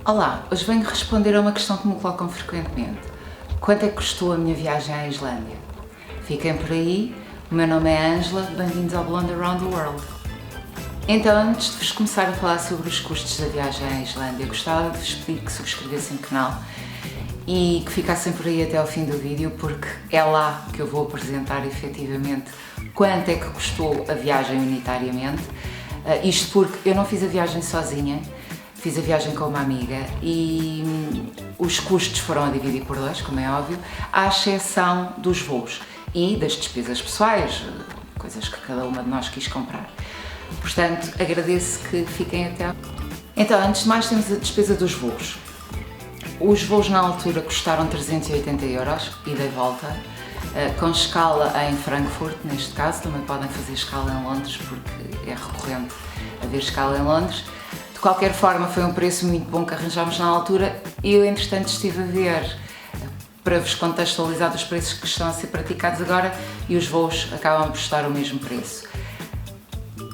Olá, hoje venho responder a uma questão que me colocam frequentemente. Quanto é que custou a minha viagem à Islândia? Fiquem por aí, o meu nome é Ângela, bem-vindos ao Blonde Around the World. Então, antes de vos começar a falar sobre os custos da viagem à Islândia, gostava de vos pedir que subscrevessem o canal e que ficassem por aí até ao fim do vídeo, porque é lá que eu vou apresentar efetivamente quanto é que custou a viagem unitariamente. Isto porque eu não fiz a viagem sozinha, fiz a viagem com uma amiga e os custos foram a dividir por dois, como é óbvio, à exceção dos voos e das despesas pessoais, coisas que cada uma de nós quis comprar. Portanto, agradeço que fiquem até ao... Então, antes de mais, temos a despesa dos voos. Os voos na altura custaram 380 euros, ida e volta, com escala em Frankfurt, neste caso. Também podem fazer escala em Londres, porque é recorrente haver escala em Londres. De qualquer forma, foi um preço muito bom que arranjámos na altura e eu, entretanto, estive a ver, para vos contextualizar dos preços que estão a ser praticados agora, e os voos acabam por estar o mesmo preço.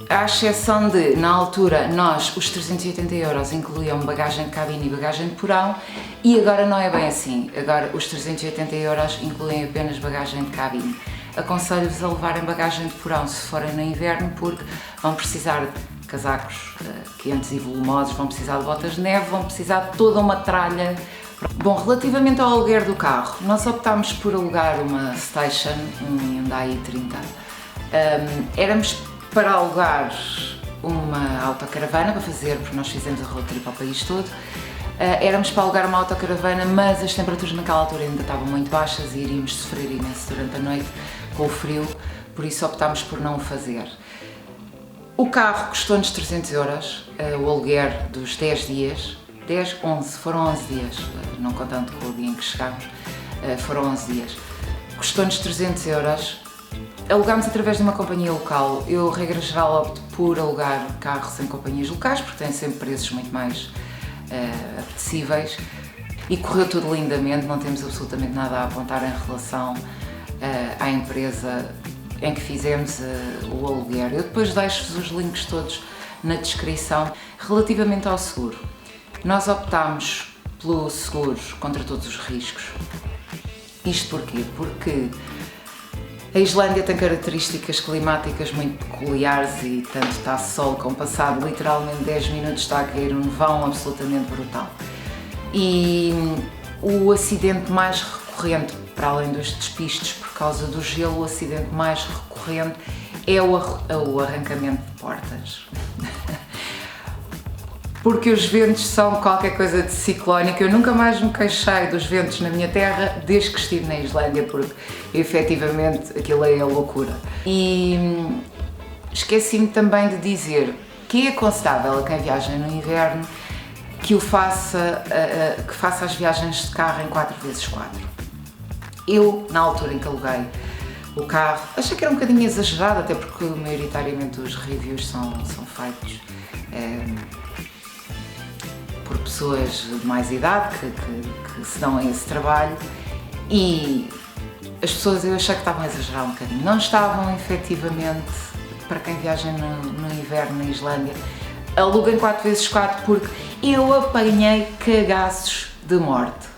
À exceção de, na altura, os 380 euros incluíam bagagem de cabine e bagagem de porão, e agora não é bem assim. Agora os 380 euros incluem apenas bagagem de cabine. Aconselho-vos a levarem bagagem de porão se forem no inverno, porque vão precisar de casacos quentes e volumosos, vão precisar de botas de neve, vão precisar de toda uma tralha. Bom, relativamente ao aluguer do carro, nós optámos por alugar uma Station, um Hyundai i30. Éramos para alugar uma autocaravana para fazer, porque nós fizemos a road trip ao país todo. Éramos para alugar uma autocaravana, mas as temperaturas naquela altura ainda estavam muito baixas e iríamos sofrer imenso durante a noite com o frio, por isso optámos por não o fazer. O carro custou-nos 300 euros, o aluguer dos 10 dias, 11, foram 11 dias, não contando com o dia em que chegámos, foram 11 dias. Custou-nos 300 euros. Alugámos através de uma companhia local. Eu, regra geral, opto por alugar carros em companhias locais, porque têm sempre preços muito mais apetecíveis. E correu tudo lindamente, não temos absolutamente nada a apontar em relação à empresa em que fizemos o aluguer. Eu depois deixo-vos os links todos na descrição. Relativamente ao seguro, nós optámos pelo seguro contra todos os riscos. Isto porquê? Porque a Islândia tem características climáticas muito peculiares e tanto está sol como passado literalmente 10 minutos está a cair um nevão absolutamente brutal. E o acidente mais recorrente, para além dos despistes por causa do gelo, o acidente mais recorrente é o arrancamento de portas. Porque os ventos são qualquer coisa de ciclónico. Eu nunca mais me queixei dos ventos na minha terra desde que estive na Islândia, porque efetivamente aquilo é a loucura. E esqueci-me também de dizer que é aconselhável a quem viaja no inverno que faça as viagens de carro em 4x4. Eu, na altura em que aluguei o carro, achei que era um bocadinho exagerado, até porque maioritariamente os reviews são feitos por pessoas de mais idade que se dão a esse trabalho, e as pessoas, eu achei que estavam a exagerar um bocadinho. Não estavam, efetivamente, para quem viaja no inverno na Islândia. Aluguem 4x4 porque eu apanhei cagaços de morte.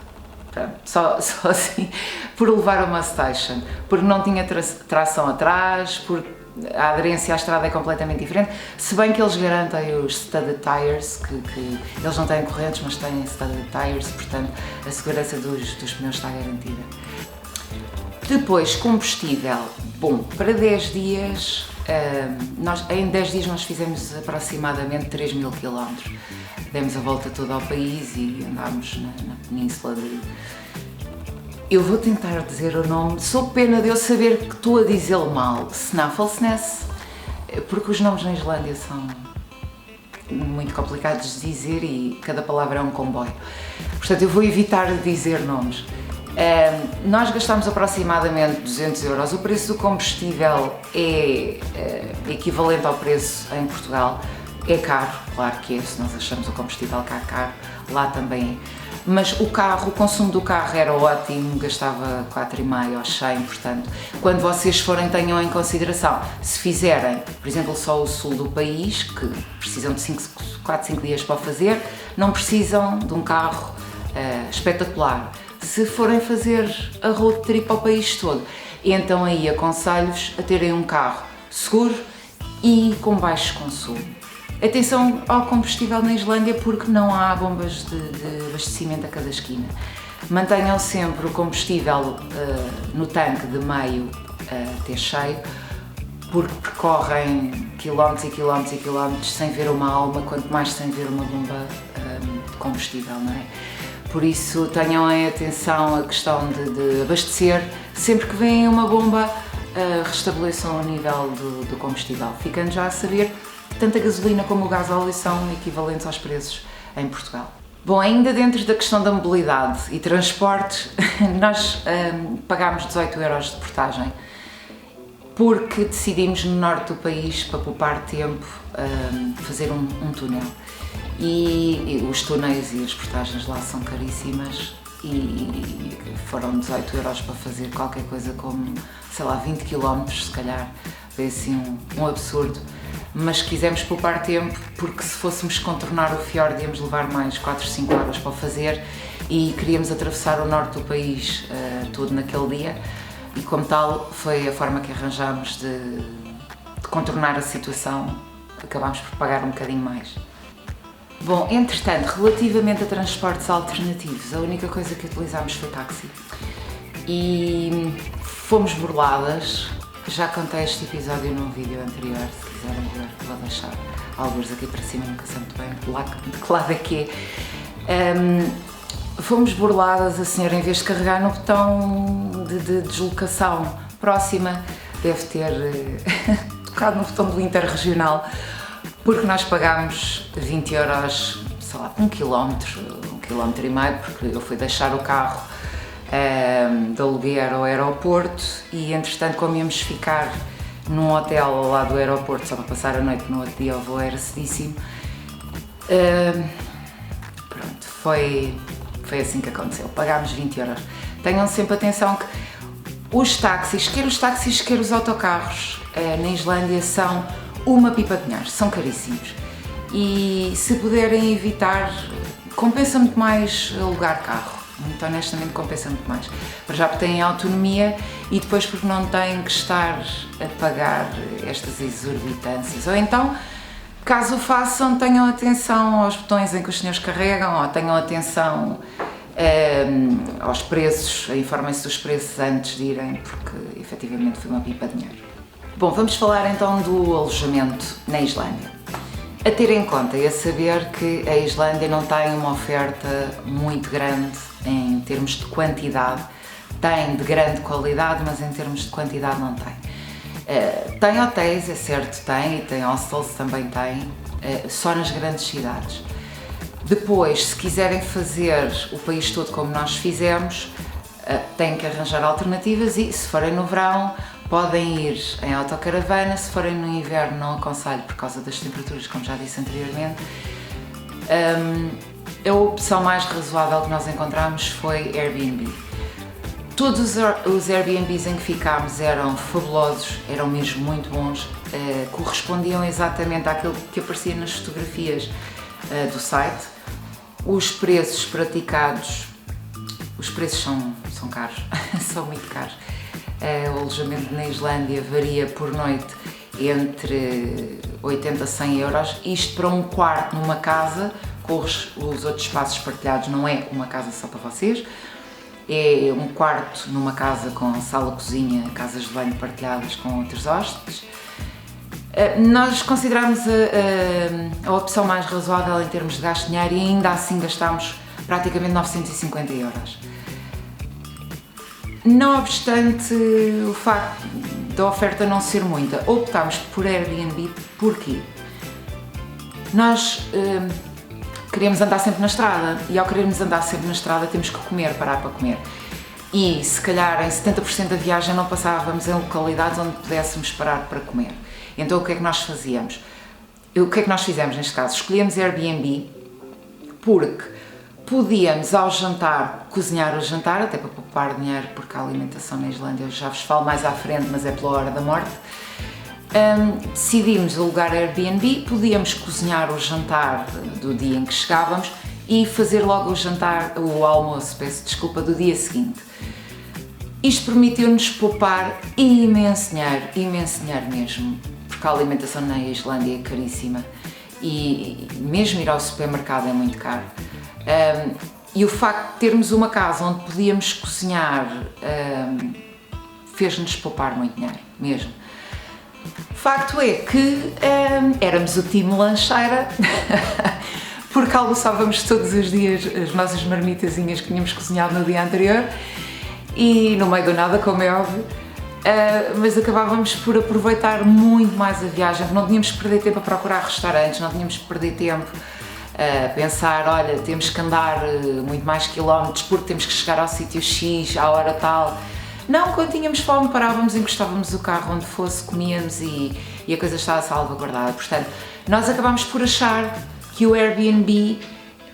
Pronto, só assim, por levar uma Station, porque não tinha tração atrás, porque a aderência à estrada é completamente diferente, se bem que eles garantem os studded tires, que eles não têm correntes, mas têm studded tires, portanto a segurança dos pneus está garantida. Depois, combustível. Bom, para 10 dias, em 10 dias nós fizemos aproximadamente 3.000 km. Demos a volta toda ao país e andámos na península de... Eu vou tentar dizer o nome, sou pena de eu saber que estou a dizê-lo mal, Snæfellsnes, porque os nomes na Islândia são muito complicados de dizer e cada palavra é um comboio. Portanto, eu vou evitar de dizer nomes. Nós gastámos aproximadamente 200 euros. O preço do combustível é equivalente ao preço em Portugal. É caro, claro que é, se nós achamos o combustível cá caro. lá também é. Mas o consumo do carro era ótimo, gastava 4,5 ou 100, portanto, quando vocês forem, tenham em consideração, se fizerem, por exemplo, só o sul do país, que precisam de 4, 5 dias para o fazer, não precisam de um carro espetacular. Se forem fazer a road trip ao país todo, então aí aconselho-vos a terem um carro seguro e com baixo consumo. Atenção ao combustível na Islândia, porque não há bombas de abastecimento a cada esquina. Mantenham sempre o combustível no tanque de meio até cheio, porque percorrem quilómetros e quilómetros e quilómetros sem ver uma alma, quanto mais sem ver uma bomba de combustível, não é? Por isso tenham em atenção a questão de abastecer, sempre que vem uma bomba, restabeleçam o nível do combustível, ficando já a saber que tanto a gasolina como o gasóleo são equivalentes aos preços em Portugal. Bom, ainda dentro da questão da mobilidade e transportes, nós pagámos 18 euros de portagem, porque decidimos no norte do país, para poupar tempo, fazer um túnel. E os túneis e as portagens lá são caríssimas e foram 18 euros para fazer qualquer coisa como, sei lá, 20 km se calhar, foi assim um absurdo. Mas quisemos poupar tempo, porque se fôssemos contornar o fiord íamos levar mais 4, 5 horas para o fazer e queríamos atravessar o norte do país todo naquele dia e como tal foi a forma que arranjámos de contornar a situação, acabámos por pagar um bocadinho mais. Bom, entretanto, relativamente a transportes alternativos, a única coisa que utilizámos foi táxi e fomos burladas. Já contei este episódio num vídeo anterior, se quiserem ver, vou deixar alguns aqui para cima, nunca sei muito bem de que lado é que é. Fomos burladas, a senhora, em vez de carregar no botão de deslocação próxima, deve ter tocado no botão do interregional, porque nós pagámos 20 euros, sei lá, 1 km, 1,5 km, porque eu fui deixar o carro de aluguer ao aeroporto e, entretanto, como íamos ficar num hotel ao lado do aeroporto só para passar a noite, no outro dia o voo era cedíssimo, pronto, foi assim que aconteceu, pagámos 20 euros. Tenham sempre atenção que os táxis, quer os autocarros na Islândia, são uma pipa de dinheiro, são caríssimos e se puderem evitar, compensa muito mais alugar carro. Muito honestamente compensa muito mais. Para já porque têm autonomia e depois porque não têm que estar a pagar estas exorbitâncias. Ou então, caso o façam, tenham atenção aos botões em que os senhores carregam ou tenham atenção aos preços, informem-se dos preços antes de irem, porque efetivamente foi uma pipa de dinheiro. Bom, vamos falar então do alojamento na Islândia. A ter em conta e a saber que a Islândia não tem uma oferta muito grande em termos de quantidade, tem de grande qualidade, mas em termos de quantidade não tem. Tem hotéis, é certo, tem, e tem hostels, também tem, só nas grandes cidades. Depois, se quiserem fazer o país todo como nós fizemos, têm que arranjar alternativas e, se forem no verão, podem ir em autocaravana. Se forem no inverno, não aconselho por causa das temperaturas, como já disse anteriormente. A opção mais razoável que nós encontramos foi Airbnb. Todos os Airbnbs em que ficámos eram fabulosos, eram mesmo muito bons, correspondiam exatamente àquilo que aparecia nas fotografias do site. Os preços praticados, os preços são caros, são muito caros. O alojamento na Islândia varia por noite entre 80 a 100 euros, isto para um quarto numa casa, com os outros espaços partilhados, não é uma casa só para vocês, é um quarto numa casa com sala, cozinha, casas de banho partilhadas com outros hóspedes. Nós consideramos a opção mais razoável em termos de gasto de dinheiro e ainda assim gastámos praticamente 950 euros. Não obstante o facto da oferta não ser muita, optámos por Airbnb. Porquê? Nós queríamos andar sempre na estrada e ao querermos andar sempre na estrada temos que comer, parar para comer. E se calhar em 70% da viagem não passávamos em localidades onde pudéssemos parar para comer. Então o que é que nós fazíamos? O que é que nós fizemos neste caso? Escolhemos Airbnb porque Podíamos ao jantar cozinhar o jantar, até para poupar dinheiro, porque a alimentação na Islândia, eu já vos falo mais à frente, mas é pela hora da morte. Decidimos alugar Airbnb, podíamos cozinhar o jantar do dia em que chegávamos e fazer logo o almoço, peço desculpa, do dia seguinte. Isto permitiu-nos poupar imenso dinheiro mesmo, porque a alimentação na Islândia é caríssima e mesmo ir ao supermercado é muito caro. E o facto de termos uma casa onde podíamos cozinhar fez-nos poupar muito dinheiro, mesmo. O facto é que éramos o time lancheira, porque almoçávamos todos os dias as nossas marmitazinhas que tínhamos cozinhado no dia anterior e no meio do nada, como é óbvio, mas acabávamos por aproveitar muito mais a viagem, não tínhamos que perder tempo a procurar restaurantes, não tínhamos que perder tempo a pensar, olha, temos que andar muito mais quilómetros porque temos que chegar ao sítio X, à hora tal. Não, quando tínhamos fome parávamos, encostávamos o carro onde fosse, comíamos e a coisa estava salvaguardada. Portanto, nós acabámos por achar que o Airbnb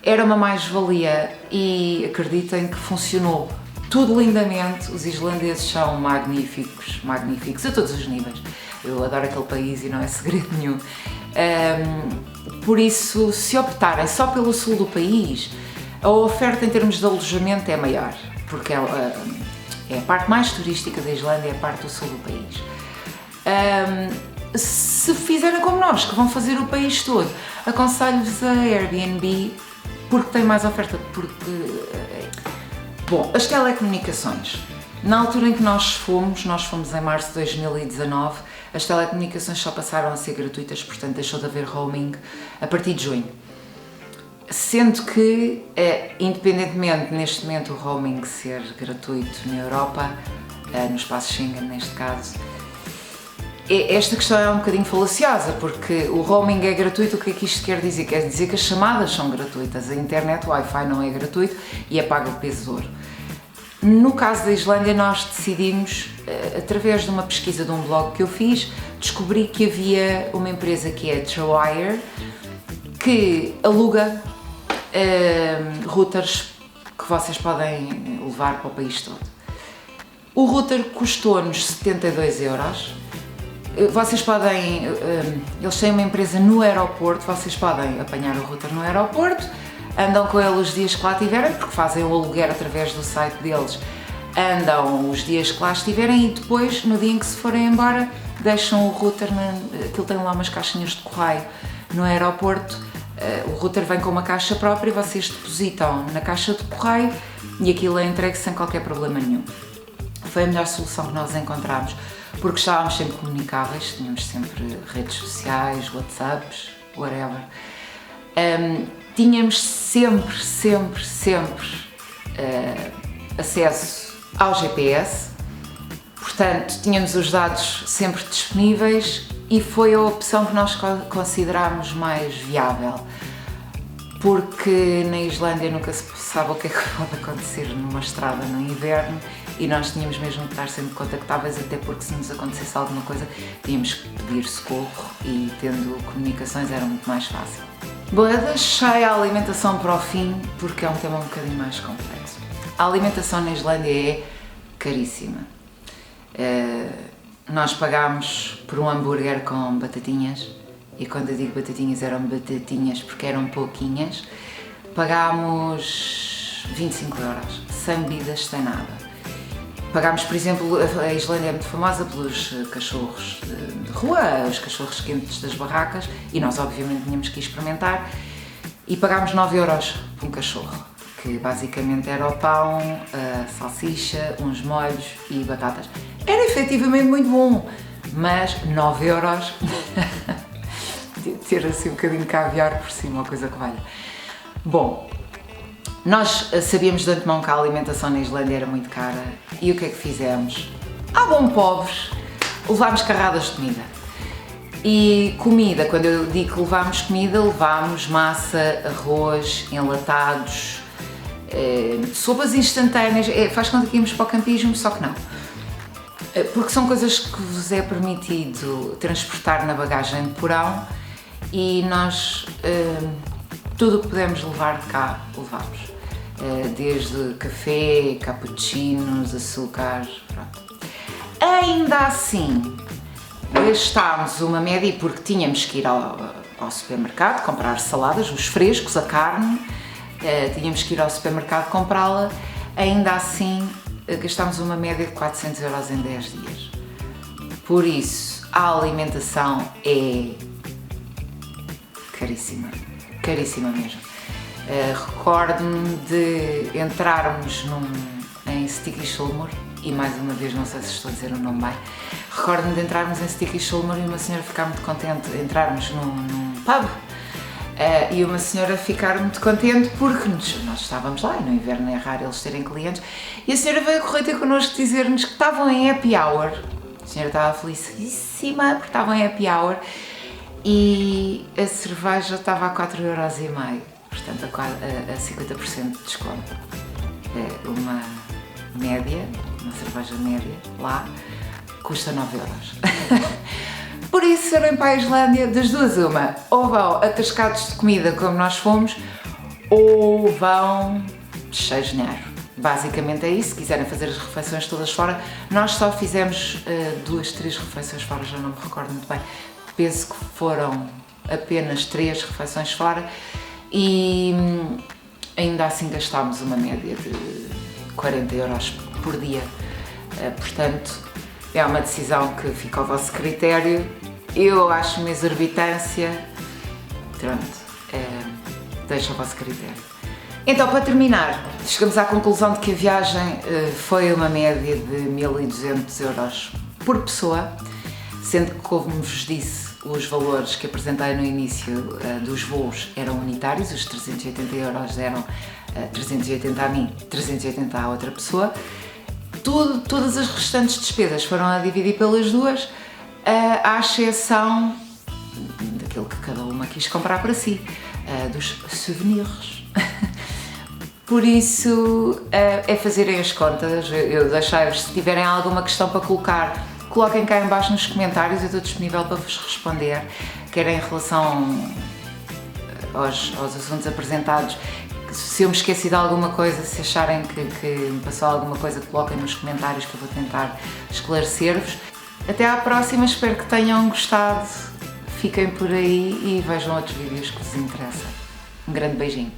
era uma mais-valia e acreditem que funcionou tudo lindamente. Os islandeses são magníficos a todos os níveis. Eu adoro aquele país e não é segredo nenhum. Por isso, se optarem só pelo sul do país, a oferta em termos de alojamento é maior, porque é a parte mais turística da Islândia, é a parte do sul do país. Se fizerem como nós, que vão fazer o país todo, aconselho-vos a Airbnb, porque tem mais oferta, Bom, as telecomunicações. Na altura em que nós fomos em março de 2019, as telecomunicações só passaram a ser gratuitas, portanto deixou de haver roaming a partir de junho. Sendo que, independentemente neste momento o roaming ser gratuito na Europa, no espaço Schengen neste caso, esta questão é um bocadinho falaciosa, porque o roaming é gratuito. O que é que isto quer dizer? Quer dizer que as chamadas são gratuitas, a internet, o Wi-Fi não é gratuito e é pago o peso de ouro. No caso da Islândia, nós decidimos, através de uma pesquisa de um blog que eu fiz, descobri que havia uma empresa que é a Trawire, que aluga routers que vocês podem levar para o país todo. O router custou-nos 72€. Vocês podem, eles têm uma empresa no aeroporto, vocês podem apanhar o router no aeroporto, andam com ele os dias que lá tiverem, porque fazem o aluguer através do site deles, andam os dias que lá estiverem e depois, no dia em que se forem embora, deixam o router, aquilo tem lá umas caixinhas de correio no aeroporto, o router vem com uma caixa própria e vocês depositam na caixa de correio e aquilo é entregue sem qualquer problema nenhum. Foi a melhor solução que nós encontramos, porque estávamos sempre comunicáveis, tínhamos sempre redes sociais, WhatsApps, whatever. Tínhamos sempre acesso ao GPS, portanto tínhamos os dados sempre disponíveis e foi a opção que nós considerámos mais viável, porque na Islândia nunca se sabe o que é que pode acontecer numa estrada no inverno e nós tínhamos mesmo de estar sempre contactáveis, até porque se nos acontecesse alguma coisa tínhamos que pedir socorro e tendo comunicações era muito mais fácil. Bom, eu deixei a alimentação para o fim porque é um tema um bocadinho mais complexo. A alimentação na Islândia é caríssima. Nós pagámos por um hambúrguer com batatinhas, e quando eu digo batatinhas eram batatinhas porque eram pouquinhas, pagámos 25€, sem bebidas, sem nada. Pagámos, por exemplo, a Islândia é muito famosa pelos cachorros de rua, os cachorros quentes das barracas, e nós obviamente tínhamos que experimentar, e pagámos 9€ por um cachorro, que basicamente era o pão, a salsicha, uns molhos e batatas. Era efetivamente muito bom, mas 9€, ter assim um bocadinho de caviar por cima, uma coisa que valha. Bom, nós sabíamos de antemão que a alimentação na Islândia era muito cara e o que é que fizemos? Bom pobres, levámos carradas de comida. E comida, quando eu digo que levámos comida, levámos massa, arroz, enlatados, sopas instantâneas, faz conta que íamos para o campismo, só que não. Porque são coisas que vos é permitido transportar na bagagem de porão e nós tudo o que pudemos levar de cá, levamos. desde café, cappuccinos, açúcar, pronto. Ainda assim, gastámos uma média, porque tínhamos que ir ao supermercado comprar saladas, os frescos, a carne, tínhamos que ir ao supermercado comprá-la, ainda assim gastámos uma média de 400 euros em 10 dias. Por isso, a alimentação é caríssima, caríssima mesmo. Recordo-me de entrarmos em Sticky Schulmer, e mais uma vez não sei se estou a dizer o nome bem, recordo-me de entrarmos em Sticky Schulmer e uma senhora ficar muito contente, entrarmos num pub e uma senhora ficar muito contente porque nós estávamos lá e no inverno é raro eles terem clientes, e a senhora veio correr ter connosco dizer-nos que estavam em happy hour. A senhora estava felicíssima porque estavam em happy hour e a cerveja estava a 4,5€, portanto a 50% de desconto. Uma média, uma cerveja média lá, custa 9€. Por isso, se forem para a Islândia, das duas uma, ou vão atascados de comida como nós fomos, ou vão cheios de dinheiro. Basicamente é isso. Se quiserem fazer as refeições todas fora, nós só fizemos 2, 3 refeições fora, já não me recordo muito bem. Penso que foram apenas 3 refeições fora e ainda assim gastámos uma média de 40€ por dia. Portanto, é uma decisão que fica ao vosso critério. Eu acho uma exorbitância. Pronto, deixa ao vosso critério. Então, para terminar, chegamos à conclusão de que a viagem foi uma média de 1.200€ por pessoa, sendo que, como vos disse, os valores que apresentei no início dos voos eram unitários, os 380€ eram 380 a mim, 380 à outra pessoa. Todas as restantes despesas foram a dividir pelas duas, à exceção daquilo que cada uma quis comprar para si, dos souvenirs. Por isso, é fazerem as contas. Eu deixei-vos, se tiverem alguma questão para colocar, coloquem cá em baixo nos comentários, eu estou disponível para vos responder, quer em relação aos assuntos apresentados. Se eu me esqueci de alguma coisa, se acharem que me passou alguma coisa, coloquem nos comentários que eu vou tentar esclarecer-vos. Até à próxima, espero que tenham gostado, fiquem por aí e vejam outros vídeos que vos interessam. Um grande beijinho.